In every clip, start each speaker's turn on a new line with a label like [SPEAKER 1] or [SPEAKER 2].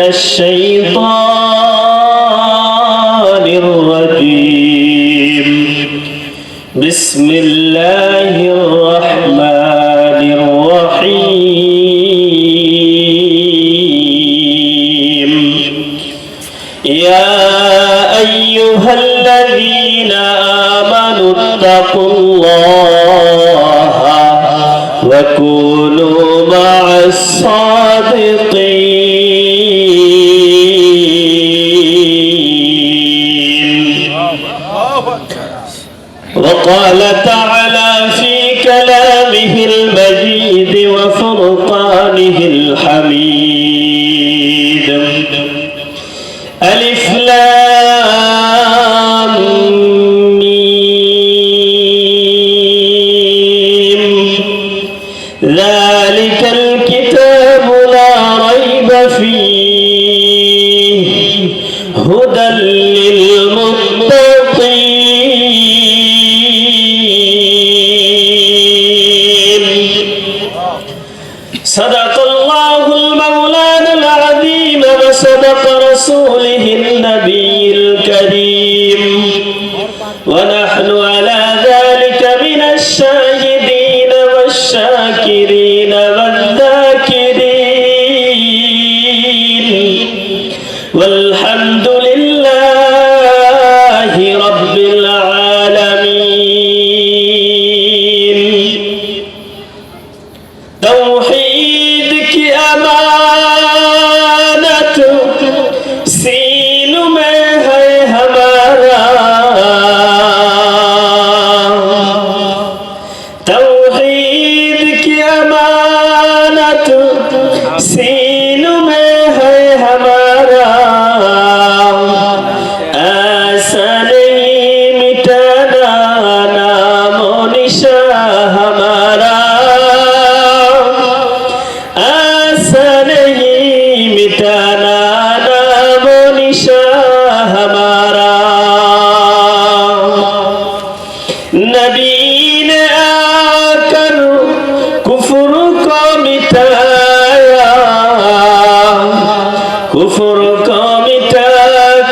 [SPEAKER 1] الشيطان الرجيم بسم الله الرحمن الرحيم يا أيها الذين آمنوا اتقوا الله وكونوا مع الصادقين. وقال تعالى في كلامه المجيد وفرقانه الحميد ألف لام ميم ذلك الكتاب لا ريب فيه هدى للمتقين. صدق الله المولانا العظيم وصدق رسوله النبي الكريم ونحن على ذلك من الشاهدين والشاكرين والذاكرين والحمد لله رب العالمين. توحید کی امانت سینوں میں ہے ہمارا توحید کی امانت سینوں میں ہے ہمارا ایسا نہیں مٹانا نام و نشان ہمارا ایسا نہیں مٹانا نام و نشان ہمارا. نبی نے آ کر کفر کو مٹایا کفر کو مٹا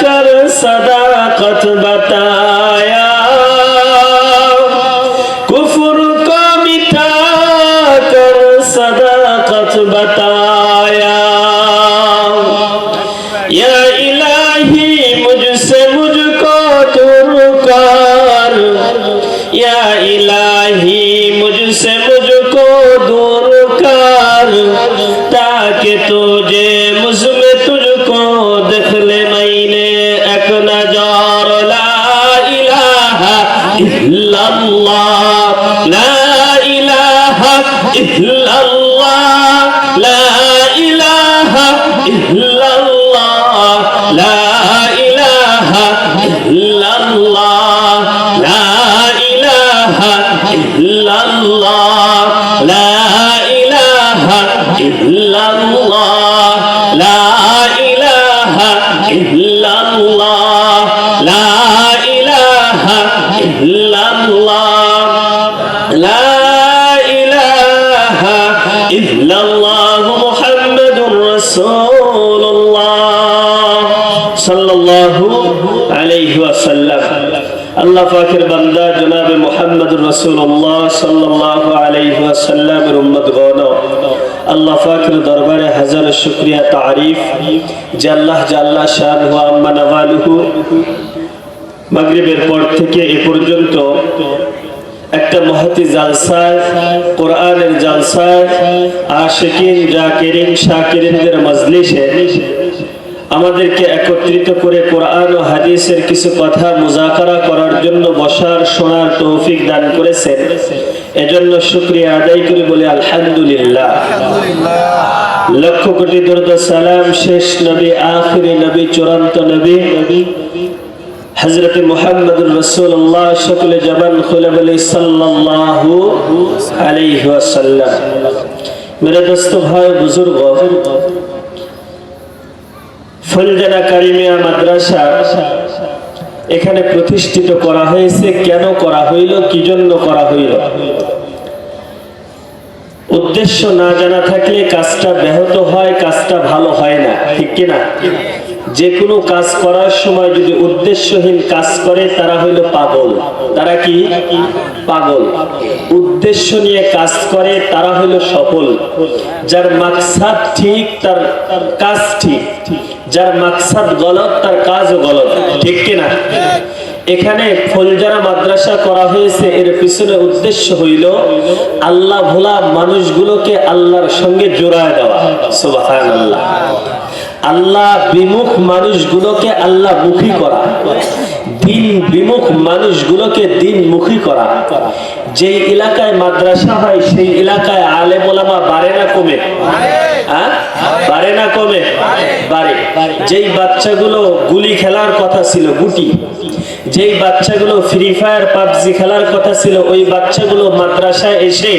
[SPEAKER 1] کر صداقت بتایا کفر کو مٹا کر صداقت بتایا. یا الہی مجھ سے مجھ کو دور کر یا الہی مجھ سے مجھ کو دور کر تاکہ تجھے مجھ میں تجھ کو دیکھ لے میں نے ایک نظر. لا الہ الا اللہ لا الہ الا اللہ لا الہ الا اللہ لا الہ الا اللہ لا الہ الا اللہ لا الہ الا اللہ لا الہ الا اللہ لا الہ الا اللہ لا الہ الا اللہ محمد رسول اللہ صلی اللہ علیہ وسلم. আল্লাহ পাকের বান্দা জনাব মুহাম্মদুর রাসূলুল্লাহ সাল্লাল্লাহু আলাইহি ওয়াসাল্লামের উম্মতগণ আল্লাহ পাকের দরবারে হাজার শুকরিয়া তারিফ যে আল্লাহ জাল্লা শানহু আম্মা নাওয়ালুহু মাগরিবের পর থেকে এ পর্যন্ত একটা মহতি জালসায় কোরআনের জালসায় আশিকিন জাকিরিন শাকিরিনদের মজলিসে আমাদেরকে একত্রিত করে কোরআন ও হাদিসের কিছু কথা মুযাকারা করার জন্য বসার শোনার তৌফিক দান করেছেন এজন্য শুকরিয়া আদায় করি বলি আলহামদুলিল্লাহ. লক্ষ কোটি দরুদ ও সালাম শেষ নবী আখিরি নবী চূড়ান্ত নবী হযরত মুহাম্মদুর রাসূলুল্লাহ সকলে জবান খুলে বলি সাল্লাল্লাহু আলাইহি ওয়াসাল্লাম. मेरे दोस्तों भाई बुजुर्ग ফুলজানা কারিমিয়া মাদ্রাসা এখানে প্রতিষ্ঠিত করা হয়েছে কেন করা হইল কি জন্য করা হইল উদ্দেশ্য না জানা থাকলে কাজটা ব্যাহত হয় কাজটা ভালো হয় না ঠিক কিনা? যে কোনো কাজ করার সময় যদি উদ্দেশ্যহীন কাজ করে তারা হইল পাগল। তারা কি? পাগল। উদ্দেশ্য নিয়ে কাজ করে তারা হইল সফল। যার মাকসাদ ঠিক তার কাজ ঠিক, যার মাকসাদ গলত তার কাজও গলত, ঠিক কিনা? এখানে ফুলজারা মাদ্রাসা করা হয়েছে, এর পিছনে উদ্দেশ্য হইল আল্লাহ ভোলা মানুষগুলোকে আল্লাহর সঙ্গে জোড়ায় দেওয়া। সুবহানাল্লাহ। আল্লাহ বিমুখ মানুষগুলোকে আল্লাহ মুখী করা, দিন বিমুখ মানুষগুলোকে দিন মুখী করা। যেই এলাকায় মাদ্রাসা হয় সেই এলাকায় আলেম ওলামা বাড়ে না কমে? বাড়ে না কমে? বাড়ে। যেই বাচ্চাগুলো গুলি খেলার কথা ছিল, গুটি, যেই বাচ্চাগুলো ফ্রি ফায়ার পাবজি খেলার কথা ছিল, ওই বাচ্চাগুলো মাদ্রাসায় এসে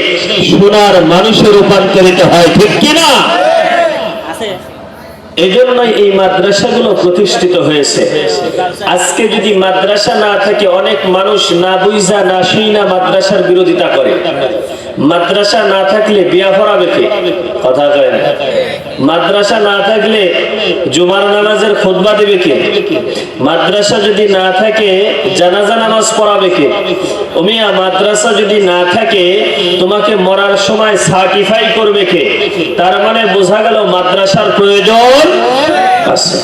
[SPEAKER 1] সোনার মানুষে রূপান্তরিত হয়, ঠিক কিনা? এজন্যই এই মাদ্রাসাগুলো প্রতিষ্ঠিত হয়েছে। আজকে যদি মাদ্রাসা না থাকে, অনেক মানুষ না বুঝা না শুইনা মাদ্রাসার বিরোধিতা করে। মাদ্রাসা না থাকলে বিয়া পড়াবে কে? কথা কয় না। মাদ্রাসা না থাকলে জুমার নামাজের খুতবা দেবে কে? মাদ্রাসা যদি না থাকে জানাজা নামাজ পড়াবে কে? ওমিয়া মাদ্রাসা যদি না থাকে তোমাকে মরার সময় সার্টিফাই করবে কে? তার মানে বোঝা গেল মাদ্রাসার প্রয়োজন আছে।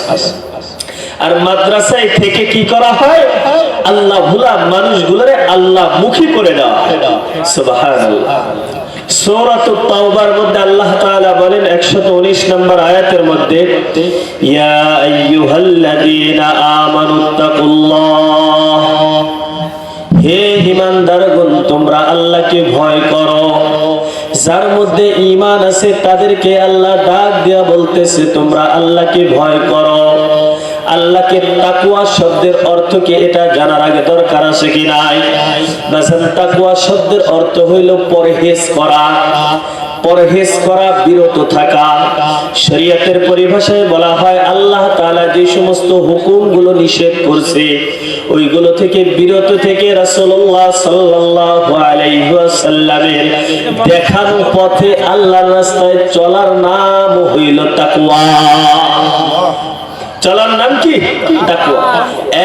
[SPEAKER 1] আর মাদ্রাসায় থেকে কি করা হয়? আল্লাহ ভোলা মানুষগুলোরে আল্লাহ মুখী করে দেওয়া। সুবহানাল্লাহ। সূরাতুত তাওবার মধ্যে আল্লাহ তাআলা বলেন 119 নম্বর আয়াতের মধ্যে, ইয়া আইয়ুহাল্লাযীনা আমানুত্তাকুল্লাহ, হে ঈমানদারগণ তোমরা আল্লাহকে ভয় করো। যার মধ্যে ঈমান আছে তাদেরকে আল্লাহ ডাক দিয়া বলতেছে তোমরা আল্লাহকে ভয় করো। আল্লাহকে তাকওয়া শব্দের অর্থ কি এটা জানার আগে দরকার আছে কি নাই? বাজান, তাকওয়া শব্দের অর্থ হইল পরহেজ করা। পরহেজ করা, বিরত থাকা। শরীয়তের পরিভাষায় বলা হয় আল্লাহ তাআলা যে সমস্ত হুকুমগুলো নিষেধ করছে ওইগুলো থেকে বিরত থেকে রাসূলুল্লাহ সাল্লাল্লাহু আলাইহি ওয়াসাল্লামের দেখানো পথে আল্লাহর রাস্তায় চলার নাম হইল তাকওয়া। চলার নাম কি? তাকওয়া।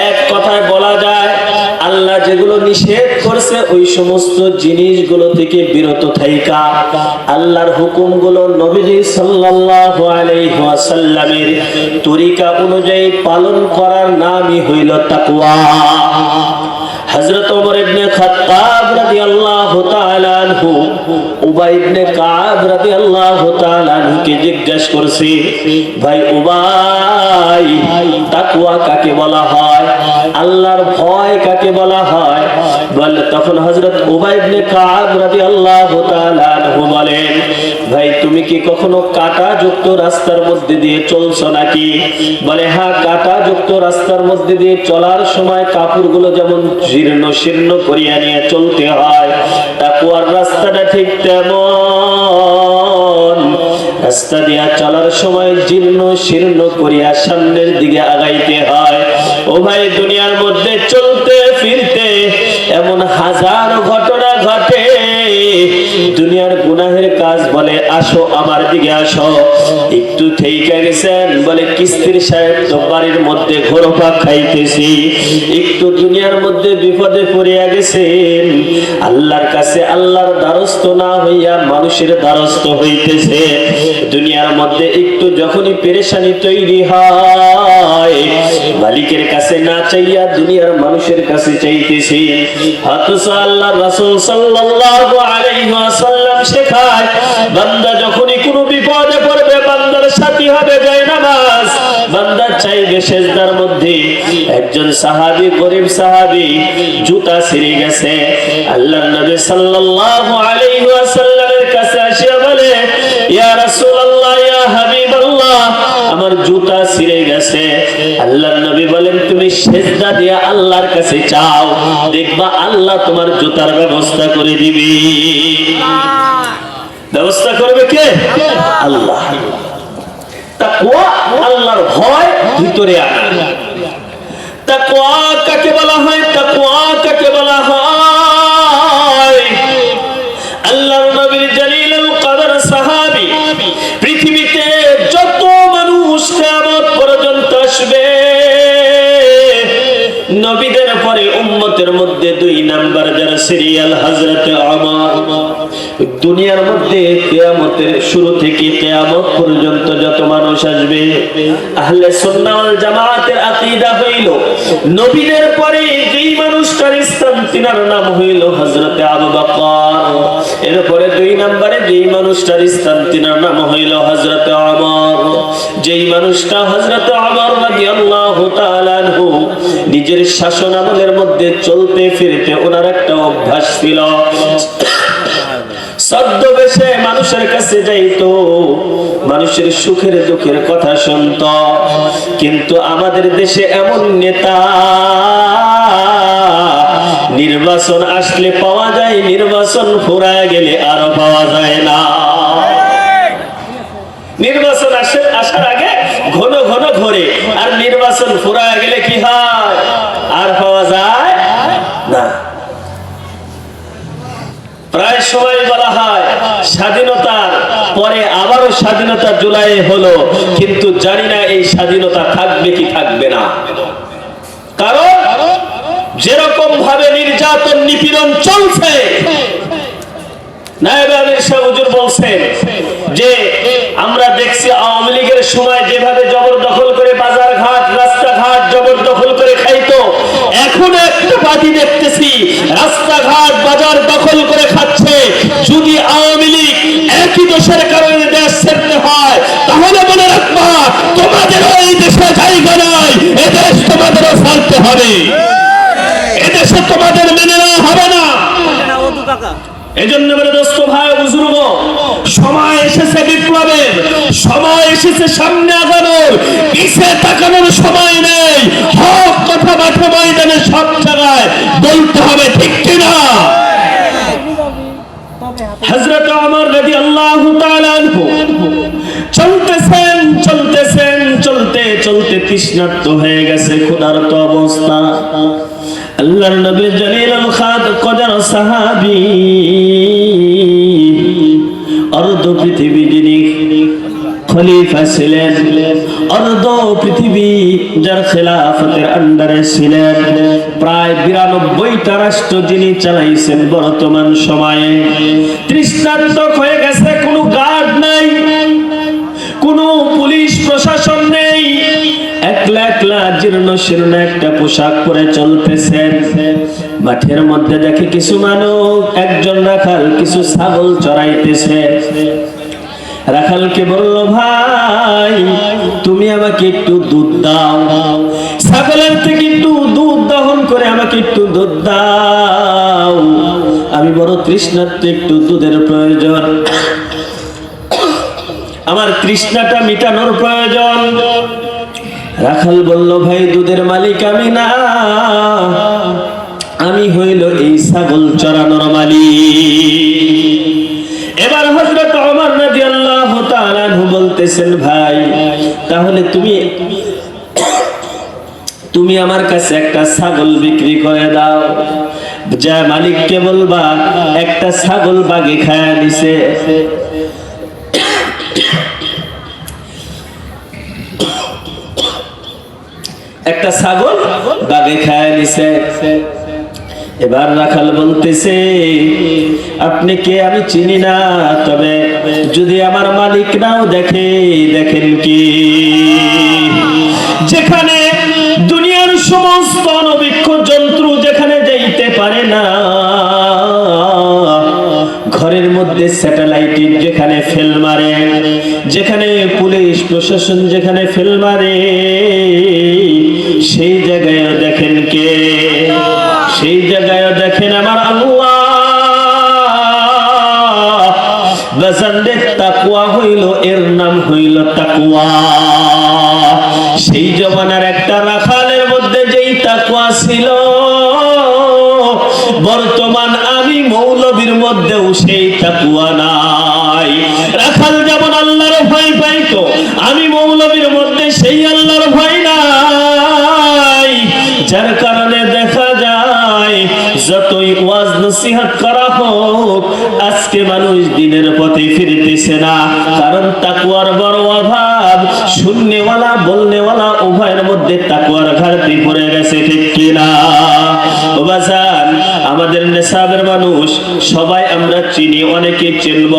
[SPEAKER 1] এক কথায় বলা যায় আল্লাহ যেগুলো নিষেধ করছে ওই সমস্ত জিনিসগুলো থেকে বিরত থাইকা আল্লাহর হুকুমগুলো নবীজি সাল্লাল্লাহু আলাইহি ওয়াসাল্লামের তরিকা অনুযায়ী পালন করার নামই হইল তাকওয়া। হযরত ওমর ইবনে খাত্তাব রাদিয়াল্লাহু তাআলা আনহু উবাই ইবনে কাব রাদিয়াল্লাহু তাআলা আনহুকে জিজ্ঞাসা করছে, ভাই উবাই, তাকওয়া কাকে বলা হয়? আল্লাহর ভয় কাকে বলা হয়? বলে তখন হযরত উবাই ইবনে কাব রাদিয়াল্লাহু তাআলা আনহু বলেন, ভাই তুমি কি কখনো কাঁটাযুক্ত রাস্তার মধ্যে দিয়ে চলছো নাকি? বলে হ্যাঁ, কাঁটাযুক্ত রাস্তার মধ্যে দিয়ে চলার সময় কাপড়গুলো যেমন জীর্ণ শীর্ণ করিয়া নিয়ে চলতে হয়, তাকওয়ার রাস্তাটা ঠিক তেমন। রাস্তা দিয়া চলার সময় জীর্ণ শীর্ণ করিয়া সামনের দিকে আগাইতে হয়। ও ভাই, দুনিয়ার মধ্যে চলতে ফিরতে এমন হাজারো ঘটনা ঘটে। দুনিয়ার গুনাহের কাজ বলে আসো আমার দিকে আসো, একটু থেইকা গেছেন বলে কিস্তির সাহেব তো বাড়ির মধ্যে ঘোরপা খাইতেছি। একটু দুনিয়ার মধ্যে বিপদে পড়িয়া গেছেন, আল্লাহর কাছে আল্লাহর দ্বারস্থ না হইয়া মানুষের দ্বারস্থ হইতেছে। দুনিয়ার মধ্যে একটু যখনই পেরেশানি তৈরি হয় মালিকের কাছে না চাইয়া দুনিয়ার মানুষের কাছে চাইতেছি। অথচ আল্লাহর রাসূল সাল্লাল্লাহু আলাইহি ওয়াসাল্লাম শেখায় বান্দা যখনই কোনো বিপদে পড়বে বান্দার সাথী হবে জায়নামাজ। বান্দা চাইবে সিজদার মধ্যে। একজন সাহাবী, গরীব সাহাবী, জুতা ছিঁড়ে গেছে, আল্লাহর নবী সাল্লাল্লাহু আলাইহি ওয়াসাল্লামের কাছে আসিয়া বলে, ইয়া রাসূলুল্লাহ, ইয়া হাবিবাল্লাহ, আমার জুতা ছিঁড়ে গেছে। আল্লাহর নবী বলেন তুমি সিজদা দিয়া আল্লাহর কাছে চাও, দেখবা আল্লাহ তোমার জুতার ব্যবস্থা করে দিবে। ব্যবস্থা করবে কে? আল্লাহ। তাকওয়া আল্লাহর ভয় ভিতরে আনা। তাকওয়া কাকে বলা হয়? তাকওয়া কাকে বলা হয়? আল্লাহর নবীর জালিলুল কদর সাহাবী, পৃথিবীতে যত মানুষ কিয়ামত নবীদের পরে উম্মতের মধ্যে 2 নাম্বার যারা সিরিয়াল হযরত ওমর। দুনিয়ার মধ্যে কিয়ামতের শুরু থেকে কিয়ামত পর্যন্ত যত মানুষ আসবে, আহলে সুন্নাহ ওয়াল জামাতের আকীদা হইল নবীদের পরে যেই মানুষটার স্থান তিনার নাম হইল হযরত আবু বকর। এরপরে 2 নম্বরে যেই মানুষটার স্থান তিনার নাম হইল হযরত ওমর। যেই মানুষটা হযরত ওমর রাদিয়াল্লাহু তাআলা আনহু নিজের শাসন আমলের মধ্যে চলতে ফিরতে ওনার একটা অভ্যাস ছিল, ছদ্মবেশে মানুষের কাছে যাইতো, মানুষের সুখের দুঃখের কথা শুনতো। কিন্তু আমাদের দেশে এমন নেতা নির্বাচন আসলে পাওয়া যায়, নির্বাচন ফুরায় গেলে আর পাওয়া যায় না। নির্বাচন আসার আগে ঘন ঘন ঘোরে, আর নির্বাচন ফুরায় গেলে কি হয়? আর পাওয়া যায় না। প্রায় সময় বলা হয় স্বাধীনতার পরে আবারও স্বাধীনতা জুলাইয়ে হলো, কিন্তু জানি না এই স্বাধীনতা থাকবে কি থাকবে না। কারণ যেরকম ভাবে নির্যাতন নিপীড়ন চলছে, নায়েব আমির সাহেব হুজুর বলছেন যে আমরা দেখছি আওয়ামী লীগের সময় যেভাবে জবরদখল করে বাজার ঘাট রাস্তাঘাট জবরদখল করে খাইতো, এখন একটা পার্টি দেখতেছি রাস্তাঘাট বাজার দখল করে খাচ্ছে। যদি আওয়ামী লীগ একই দোষের কারণে দেশ ছেড়তে হয়, তাহলে মনে রাখবা তোমাদেরও এই দেশে জায়গা নাই, এদেশ তোমাদেরও ছাড়তে হবে, এদেশে তোমাদের মেনে নেওয়া হবে না। এজন্য বলে দোস্ত ভাই বুজুর্গ, সময় এসেছে বিপ্লবের, সময় এসেছে সামনে আগানোর, পিছে তাকানোর সময় নেই। হক কথা মাঠে ময়দানে সব জায়গায় বলতে হবে, ঠিক কিনা? হযরত ওমর রাদিয়াল্লাহু তাআলা আনহু চলতেছেন চলতেছেন, চলতে চলতে তৃষ্ণার্ত হয়ে গেছে, ক্ষুধার্ত অবস্থা। আল্লাহর নবী জলিলুল কদর সাহাবী, অর্ধ পৃথিবী যিনি খলিফা ছিলেন, অর্ধ পৃথিবী যার খেলাফতের আন্ডারে ছিলেন, প্রায় 92টা রাষ্ট্র যিনি চালাইছেন বর্তমান সময়ে। তৃষ্ণার্ত হয়ে গেছে, কোনো গার্ড নাই, কোনো পুলিশ প্রশাসন নেই, একলা একলা জীর্ণ শীর্ণ একটা পোশাক পরে চলতেছেন। মাঠের মধ্যে দেখে কিছু মানুষ, একজন রাখাল কিছু ছাগল চড়াইতেছে। রাখালকে বলল, ভাই তুমি আমাকে একটু দুধ দাও, ছাগলের থেকে একটু দুধ দহন করে আমাকে একটু দুধ দাও, আমি বড় তৃষ্ণার্ত, একটু দুধের প্রয়োজন, আমার তৃষ্ণাটা মিটানোর প্রয়োজন। রাখাল বলল, ভাই দুধের মালিক আমি না, আমি হইল এই ছাগল চড়ানোর মালিক। এবার হযরত ওমর রাদিয়াল্লাহু তাআলা আনহু বলতেছেন, ভাই তাহলে তুমি আমার কাছে একটা ছাগল বিক্রি করে দাও, যা মালিককে বলবা একটা ছাগল বাগে খায়া দিছে। একটা ছাগল বাগে খায় নিছে। এবার রাখাল বলতেছে, আপনি কে আমি চিনি না, তবে যদি আমার মালিক নাও দেখে, দেখেন কি যেখানে দুনিয়ার সমস্ত অনভিজ্ঞ জন্তু যেখানে যাইতে পারে না, ঘরের মধ্যে স্যাটেলাইট যেখানে ফেল মারে, যেখানে পুলিশ প্রশাসন যেখানে ফেল মারে, সেই জায়গায় দেখেন কে? সেই জায়গায় দেখেন আমার আল্লাহ। বাজানদের তাকওয়া হইল, এর নাম হইল তাকওয়া। সেই জমানার একটা রাখালের মধ্যে যেই তাকওয়া ছিল, বর্তমান আমি মৌলবীর মধ্যেও সেই তাকওয়া নাই। রাখাল যেমন আল্লাহর ভয় পাইতো, আমি মৌলবীর মধ্যে সেই আল্লাহর ভয় নাই, যার কারণে দেখা যায় যতই ওয়াজ নসিহত করা হোক, আজকে মানুষ দিনের পথে ফিরতেছে না, কারণ তাকওয়ার বড় অভাব। শুননেওয়ালা বলনেওয়ালা উভয়ের মধ্যে তাকওয়ার ঘাটতি পড়ে গেছে, ঠিক কি? কিনা? বাজান, আমাদের নেশাবের মানুষ সবাই আমরা চিনি, অনেকে চিনব।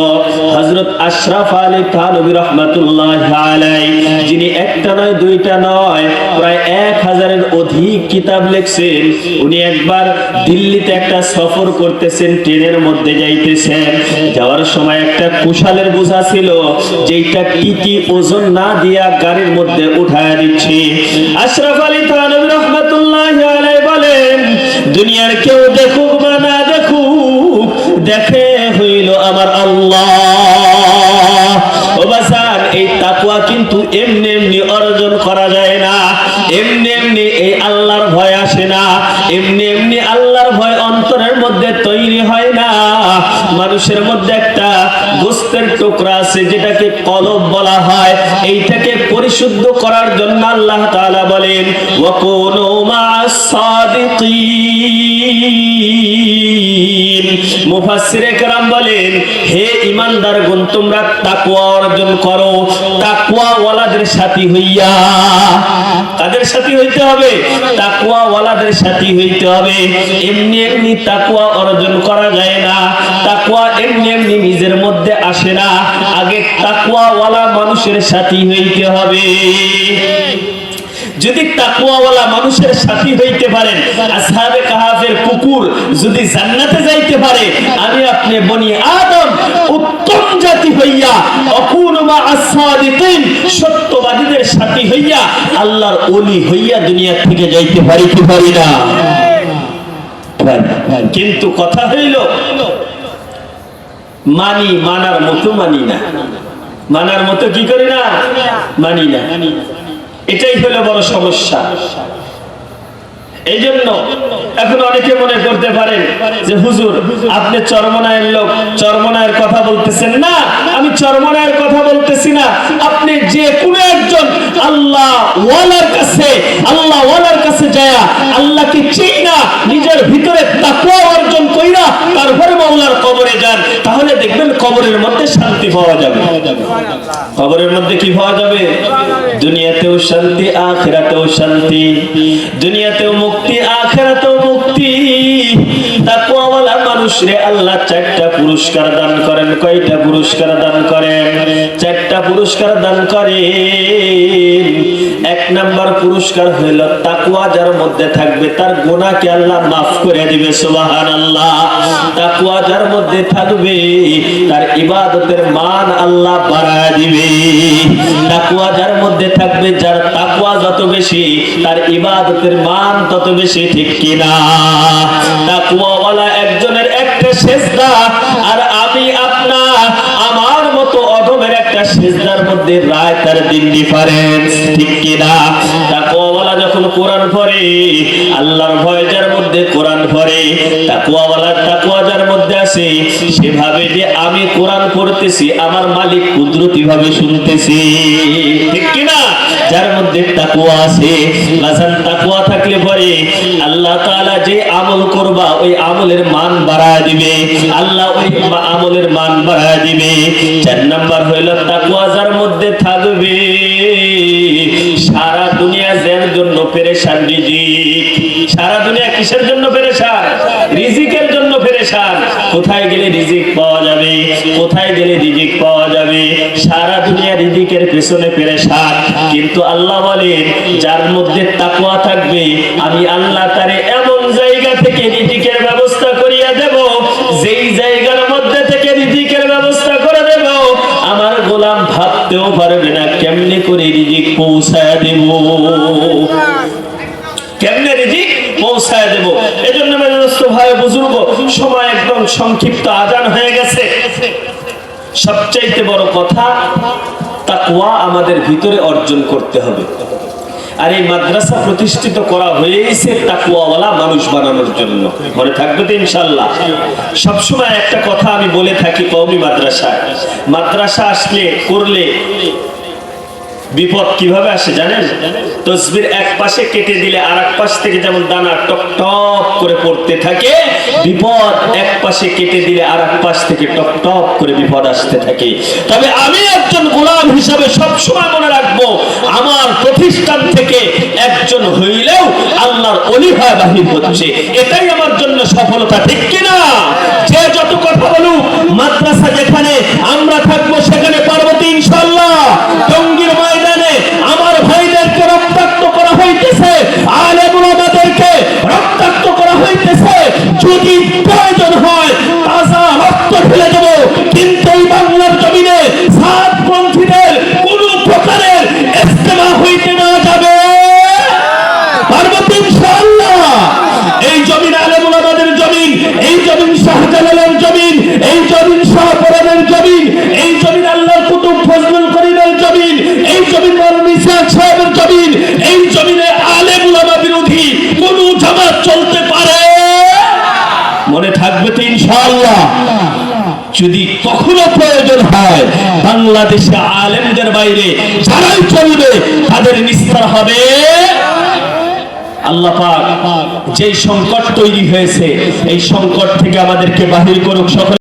[SPEAKER 1] হযরত আশরাফ আলী থানভী রাহমাতুল্লাহি আলাইহি, যিনি একটা নয় দুইটা নয় প্রায় 1000-এর অধিক কিতাব লিখছেন। উনি একবার দিল্লিতে একটা সফর করতেছেন, ট্রেনের মধ্যে যাইতেছেন। যাওয়ার সময় একটা কুশালের বোঝা ছিল, যেটা টিকি ওজন না দিয়া গাড়ির মধ্যে উঠায় দিচ্ছে। আশরাফ আলী থানভী রাহমাতুল্লাহি আলাইহি বলেন, দুনিয়ার কেউ দেখুক বা না দেখুক, দেখে হইল আমার আল্লাহ। ও বাজান, এই তাকওয়া কিন্তু এমনি এমনি অর্জন করা যায় না, এমনি এমনি এই আল্লাহর ভয় আসে না, এমনি এমনি আল্লাহর ভয় অন্তরের মধ্যে তৈরি হয় না। মানুষের মধ্যে একটা গোস্তের টুকরা আছে, যেটাকে কলব বলা হয়। এইটাকে পরিশুদ্ধ করার জন্য আল্লাহ তাআলা বলেন, ওয়াকুনু মা'আস সাদিকিন। মুফাসসিরে কেরাম বলেন, হে ঈমানদারগণ, তোমরা তাকওয়া অর্জন করো তাকওয়া ওয়ালাদের সাথী হইয়া। কাদের সাথী হইতে হবে? তাকওয়া ওয়ালাদের সাথী হইতে হবে। এমনি এমনি তাকওয়া অর্জন করা যায় না, তাকওয়া এমনি এমনি নিজের মধ্যে আসে না, আগে তাকওয়া ওয়ালা মানুষের সাথী হইতে হবে। যদি তাকওয়াওয়ালা মানুষের সাথী হইতে পারেন, আসহাবে কাহাফের কুকুর যদি জান্নাতে যাইতে পারে, আমি আপনি বনি আদম উত্তম জাতি হইয়া আকুনু মা'আস সাদিকিন, সত্যবাদীদের সাথী হইয়া আল্লাহর ওলি হইয়া দুনিয়া থেকে যাইতে পারি কি পারি না? কিন্তু কথা হইল, মানি, মানার মতো মানি না, মানার মতো কি করি না, মানি না। এটাই হলো বড় সমস্যা। এই জন্য এখন অনেকে মনে করতে পারেন যে হুজুর আপনি চরমনায়ের লোক, চরমনায়ের কথা বলতেছেন না। আমি চরমনায়ের কথা বলতেছি না, আপনি যে কোনো একজন আল্লাহ ওয়ালার কাছে, আল্লাহ ওয়ালার কাছে যায় আল্লাহকে চিনা, নিজের ভিতরে তাকওয়া অর্জন কইরা তারপরে মাওলার কবরে যান, তাহলে দেখবেন কবরের মধ্যে শান্তি পাওয়া যাবে। কবরের মধ্যে কি পাওয়া যাবে? দুনিয়াতেও শান্তি, আখিরাতেও শান্তি। দুনিয়াতেও মুক্তি, আখিরাতেও মুক্তি। তাকওয়াওয়ালা মানুষরে আল্লাহ 4টা পুরস্কার দান করেন। কয়টা পুরস্কার দান করেন? 4টা পুরস্কার দান করেন। 1 নাম্বার পুরস্কার হইল তাকওয়া যার মধ্যে থাকবে তার গুনাহকে আল্লাহ মাফ করে দিবে, সুবহানাল্লাহ। তাকওয়া যার মধ্যে থাকবে তার ইবাদতের মান আল্লাহ বাড়ায় দিবে। তাকওয়া যার মধ্যে থাকবে, যার তাকওয়া যত বেশি তার ইবাদতের মান তত বেশি, ঠিক কি না? তাকওয়াওয়ালা একজনের একটা সিজদা আর আমি আপনার আমার মতো অধমের একটা সিজদার মধ্যে রাত আর দিন ডিফারেন্স, ঠিক কি না? তাকওয়াওয়ালা যখন কোরআন পড়ে, আল্লাহর ভয় যার মধ্যে কোরআন পড়ে, তাকওয়াওয়ালার তাকওয়া যার মধ্যে আসে, সেভাবে যে আমি কোরআন পড়তেছি আমার মালিক কুদরতি ভাবে শুনতেছি, ঠিক কি না? যার মধ্যে তাকওয়া আছে, লাজান তাকওয়া থাকলে পরে আল্লাহ তাআলা যে আমল করবা ওই আমলের মান বাড়ায় দিবে, আল্লাহ ওই আমলের মান বাড়ায় দিবে। 4 নাম্বার হইল তাকওয়া যার মধ্যে থাকবে সারা দুনিয়া যার জন্য পেরেশান রিজিক। সারা দুনিয়া কিসের জন্য পেরেশান? রিজিকের জন্য পেরেশান। কোথায় গেলে রিজিক পাওয়া যাবে, কোথায় গেলে রিজিক পাওয়া যাবে, সারা দুনিয়া রিজিকের পেছনে পেরেশান। কিন্তু আল্লাহ বলেন যার মধ্যে তাকওয়া থাকবে আমি আল্লাহ তারে এমন জায়গা থেকে রিজিকের ব্যবস্থা করিয়া দেব, যেই জায়গার মধ্যে থেকে রিজিকের ব্যবস্থা করে দেব আমার গোলাম ভাবতেও পারবে না কেমনে করে রিজিক পৌঁছায় দেব, কেমনে রিজিক পৌঁছায় দেব। এজন্য মেরে দোস্ত ভাই বুজুর্গ, সময় একদম সংক্ষিপ্ত, আজান হয়ে গেছে। সবচাইতে বড় কথা তাকওয়া আমাদের ভিতরে অর্জন করতে হবে। আর এই মাদ্রাসা প্রতিষ্ঠিত করা হয়েছে তাকওয়াওয়ালা মানুষ বানানোর জন্য। মনে থাকবে তো ইনশাআল্লাহ? সবসময় একটা কথা আমি বলে থাকি, কওমি মাদ্রাসায় মাদ্রাসা আসলে করলে বিপদ কিভাবে আসে জানেন? তসবির এক পাশে কেটে দিলে আর এক পাশ থেকে যেমন দানা টপ টপ করে পড়তে থাকে, বিপদ এক পাশে কেটে দিলে আর এক পাশ থেকে টপ টপ করে বিপদ আসতে থাকে। তবে আমি একজন গোলাম হিসাবে সবসময় মনে রাখবো, আমার প্রতিষ্ঠান থেকে একজন হইলেও আল্লাহর ওলি তৈরি হয়ে বাহির হচ্ছে, এটাই আমার জন্য সফলতা, ঠিক কিনা? যে যত কথা বলুক, মাদ্রাসা যেখানে আমরা থাকবো সেখানে পার্বতী ইনশাআল্লাহ। টঙ্গীর ময়দানে আমার ভাইদেরকে রক্তাক্ত করা হইতেছে, আলেম ওলামাদেরকে রক্তাক্ত করা হইতেছে, যদি প্রয়োজন হয় তাজা রক্ত ঢেলে দেব, কিন্তু এই বাংলার জমিনে সাতপন্থীদের কোন প্রকারের ইস্তেমা হইতে না যাবে, পার্বতী ইনশাআল্লাহ। এই জমিন আলেম ওলামাদের জমিন, এই জমিন শাহজালালের জমিন, এই জমিন শাহপরানের জমিন, এই জমিন আল্লাহর কুতুব ফজলুল করিমের জমিন, এই জমিন মৌলানা ইসহাক সাহেবের জমিন। এই জমিনে আলেম ওলামা বিরোধী কোন জামাত চলতে পারে? মনে থাকবে তো ইনশাআল্লাহ। যদি কখনো প্রয়োজন হয় বাংলাদেশে আলেমদের বাইরে যারাই চলবে তাদের নিস্তার হবে। আল্লাহ পাক যেই সংকট তৈরি হয়েছে এই সংকট থেকে আমাদেরকে বাহির করুক সকলে।